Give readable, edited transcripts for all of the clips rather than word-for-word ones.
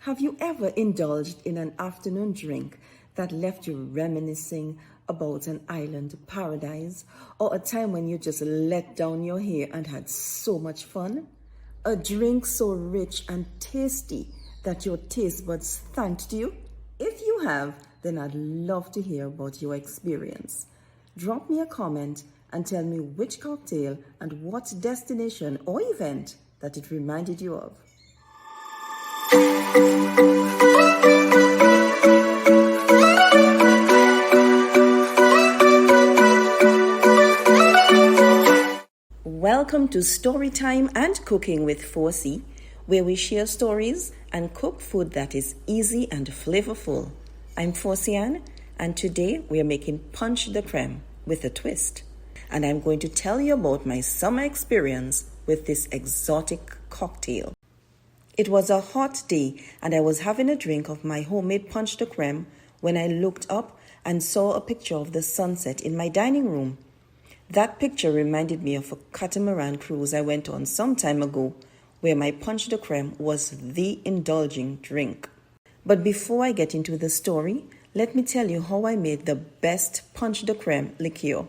Have you indulged in an afternoon drink that left you reminiscing about an island paradise, or a time when you just let down your hair and had so much fun? A drink so rich and tasty that your taste buds thanked you? If you have, then I'd love to hear about your experience. Drop me a comment and tell me which cocktail and what destination or event that it reminded you of. Welcome to Storytime and Cooking with Forsi, where we share stories and cook food that is easy and flavorful. I'm Forsi, and today we are making Ponche de Crème with a twist. And I'm going to tell you about my summer experience with this exotic cocktail. It was a hot day and I was having a drink of my homemade Ponche de Crème when I looked up and saw a picture of the sunset in my dining room. That picture reminded me of a catamaran cruise I went on some time ago where my Ponche de Crème was the indulging drink. But before I get into the story, let me tell you how I made the best Ponche de Crème liqueur.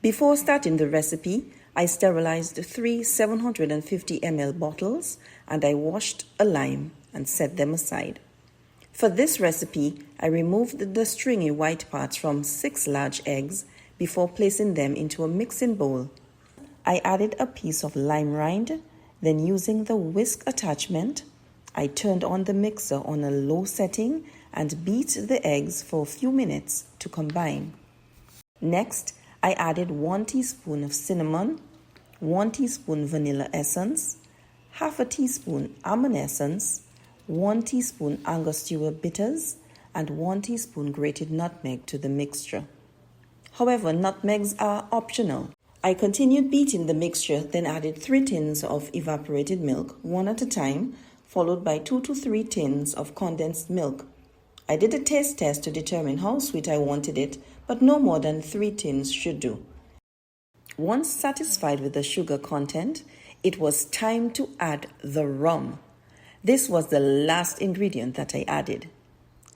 Before starting the recipe, I sterilized 3 750 ml bottles and I washed a lime and set them aside. For this recipe, I removed the stringy white parts from 6 large eggs before placing them into a mixing bowl. I added a piece of lime rind, then using the whisk attachment, I turned on the mixer on a low setting and beat the eggs for a few minutes to combine. Next, I added 1 teaspoon of cinnamon, 1 teaspoon vanilla essence, half a teaspoon almond essence, 1 teaspoon Angostura bitters, and 1 teaspoon grated nutmeg to the mixture. However, nutmegs are optional. I continued beating the mixture, then added 3 tins of evaporated milk, one at a time, followed by 2 to 3 tins of condensed milk. I did a taste test to determine how sweet I wanted it, but no more than 3 tins should do. Once satisfied with the sugar content, it was time to add the rum. This was the last ingredient that I added.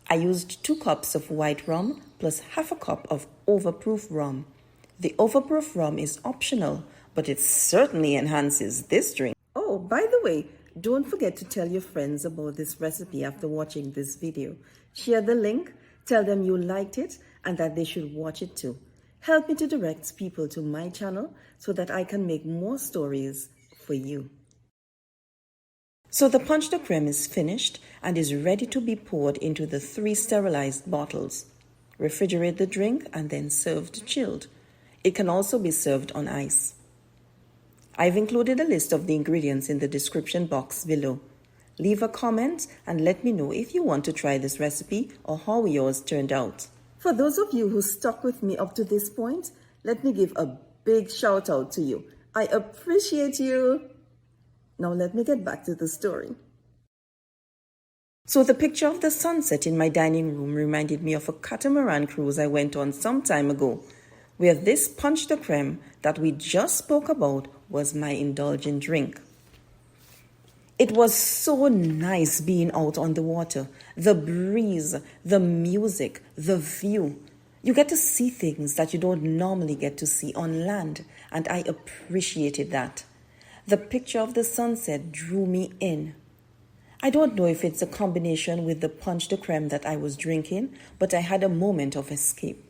I used 2 cups of white rum plus half a cup of overproof rum. The overproof rum is optional, but it certainly enhances this drink. Oh, by the way, don't forget to tell your friends about this recipe after watching this video. Share the link, tell them you liked it and that they should watch it too. Help me to direct people to my channel so that I can make more stories for you. So the Ponche de Crème is finished and is ready to be poured into the 3 sterilized bottles. Refrigerate the drink and then served chilled. It can also be served on ice. I've included a list of the ingredients in the description box below. Leave a comment and let me know if you want to try this recipe or how yours turned out. For those of you who stuck with me up to this point, let me give a big shout out to you. I appreciate you. Now let me get back to the story. So the picture of the sunset in my dining room reminded me of a catamaran cruise I went on some time ago, where this Ponche de Crème that we just spoke about was my indulgent drink. It was so nice being out on the water, the breeze, the music, the view. You get to see things that you don't normally get to see on land, and I appreciated that. The picture of the sunset drew me in. I don't know if it's a combination with the Ponche de Crème that I was drinking, but I had a moment of escape.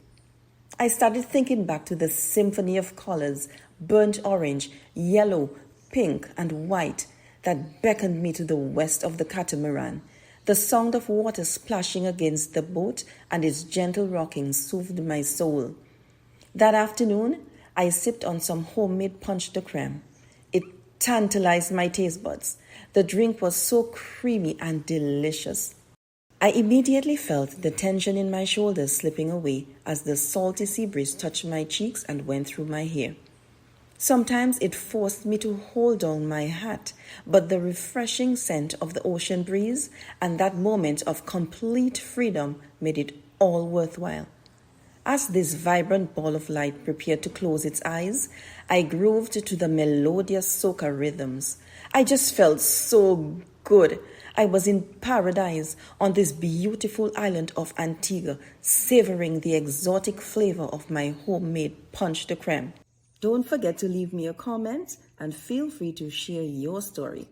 I started thinking back to the symphony of colors, burnt orange, yellow, pink, and white, that beckoned me to the west of the catamaran. The sound of water splashing against the boat and its gentle rocking soothed my soul. That afternoon, I sipped on some homemade Ponche de Crème. It tantalized my taste buds. The drink was so creamy and delicious. I immediately felt the tension in my shoulders slipping away as the salty sea breeze touched my cheeks and went through my hair. Sometimes it forced me to hold down my hat, but the refreshing scent of the ocean breeze and that moment of complete freedom made it all worthwhile. As this vibrant ball of light prepared to close its eyes, I grooved to the melodious soca rhythms. I just felt so good. I was in paradise on this beautiful island of Antigua, savoring the exotic flavor of my homemade Ponche de Crème. Don't forget to leave me a comment and feel free to share your story.